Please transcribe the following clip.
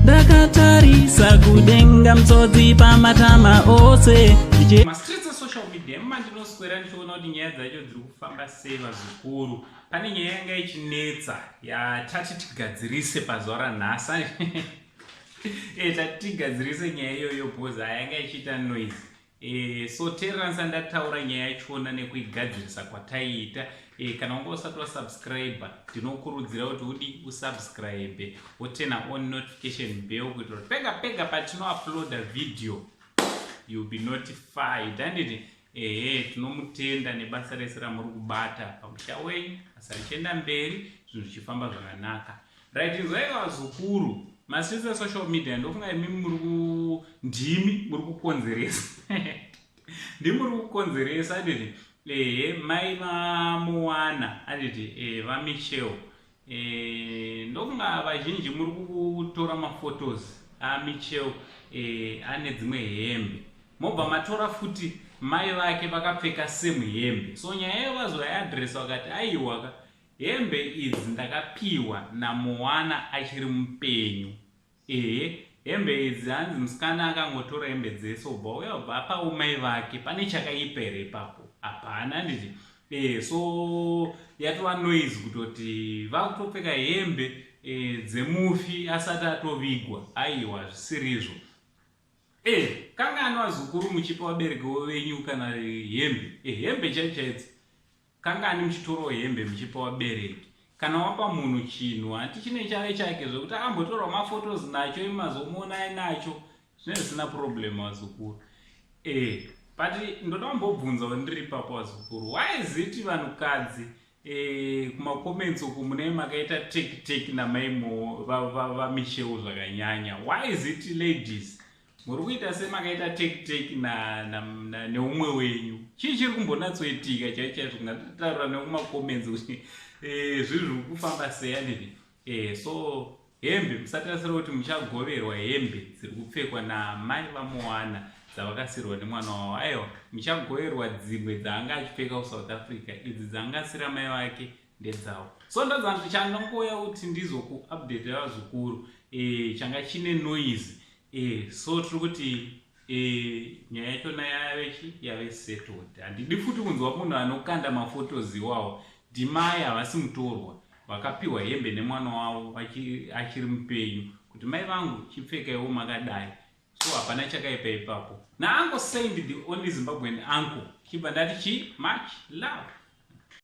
Dakatarisa kudenga mtsotsi pamatama ose. Mastreets social media ndinoswera ndichiona kuti nyaya dzacho dziri kufamba sei vazukuru. Pane nyaya yanga ichinetsa yatati tigadzirise pazuva ranhasi. Tati tigadzirise nyaya iyoyo because yanga ichiita noise. So teeranisa ndataura nyaya yachona nekuigadzirisa kwataiita. Kana wanga usati wasubscribe ndinokurudzira kuti udi usubscribe wotena on notification bell kuitira kuti pega pega patinouploada video you'll be notified. Handiti tinomutenda nebasa rese ramuri kubata pamusha wenyu, basa richienda mberi, zvinhu zvichifamba zvakanaka. Right, nzwaiwa vazukuru, Mastreets social media ndofunga imimi muri kukonzeresa. Ndimi muri kukonzeresa handiti. Mai vaMoana handiti vaMichelle. Ndofunga vazhinji muri kutora maphotos aMichelle ane dzimwe hembe. Mobva matora futi mai vake vakapfeka same hembe. So nyaya iyo vazoiadresa vakati aiwa hembe idzi ndakapiwa naMoana achiri mupenyu. Hembe idzi hanzi musikana akangotora hembe dzese ubva apa umai vake pane chakaipa here ipapo. Hapana handiti. So yatova noise kutoti vakutopfeka hembe dzemufi asati atovigwa. Aiwa zvisirizvo. Kangani vazukuru muchipa vabereki venyu kana hembe. Hembe chaidzi. Kangani muchitoro hembe muchipa vabereki. Kana wapa munhu chinhu hati chine chave chake zvokuti akambotora maphotos nacho imazomuona ainacho zvinenge zvisina problem vazukuru. But ndoda kumbobvunza ndiri ipapo vazukuru, why is it vanhukadzi kumacomments uku mune makaita take namai vaMichelle zvakanyanya? Why is it ladies muri kuita semakaita take neumwe wenyu? Chii chiri kumbonatsoitika chaizvo ngataura nekumacomments kuti zvinhu zviri kufamba sei handiti. So hembe musatasira kuti muchagoverwa hembe dziri kupfekwa namai vaMoana dzavakasirwa nemwana wavo. Aiwa, muchagoverwa dzimwe dzaanga achipfeka kuSouth Africa, idzi dzaangasira mai vake ndedzawo. So ndodzanzi chandongouya kuti ndizokuupdate vazukuru changa chine noise. So tiri kuti nyaya yachona yave settled. Handidi futi kunzwa munhu anokanda maphotos iwawo. Ndimai havasi mutorwa, vakapiwa hembe nemwana wavo achiri mupenyu kuti mai vangu chipfekaiwo makadai. So hapana chakaipa ipapo. Na Uncle Saint, the only Zimbabwean uncle, chibva ndati much love.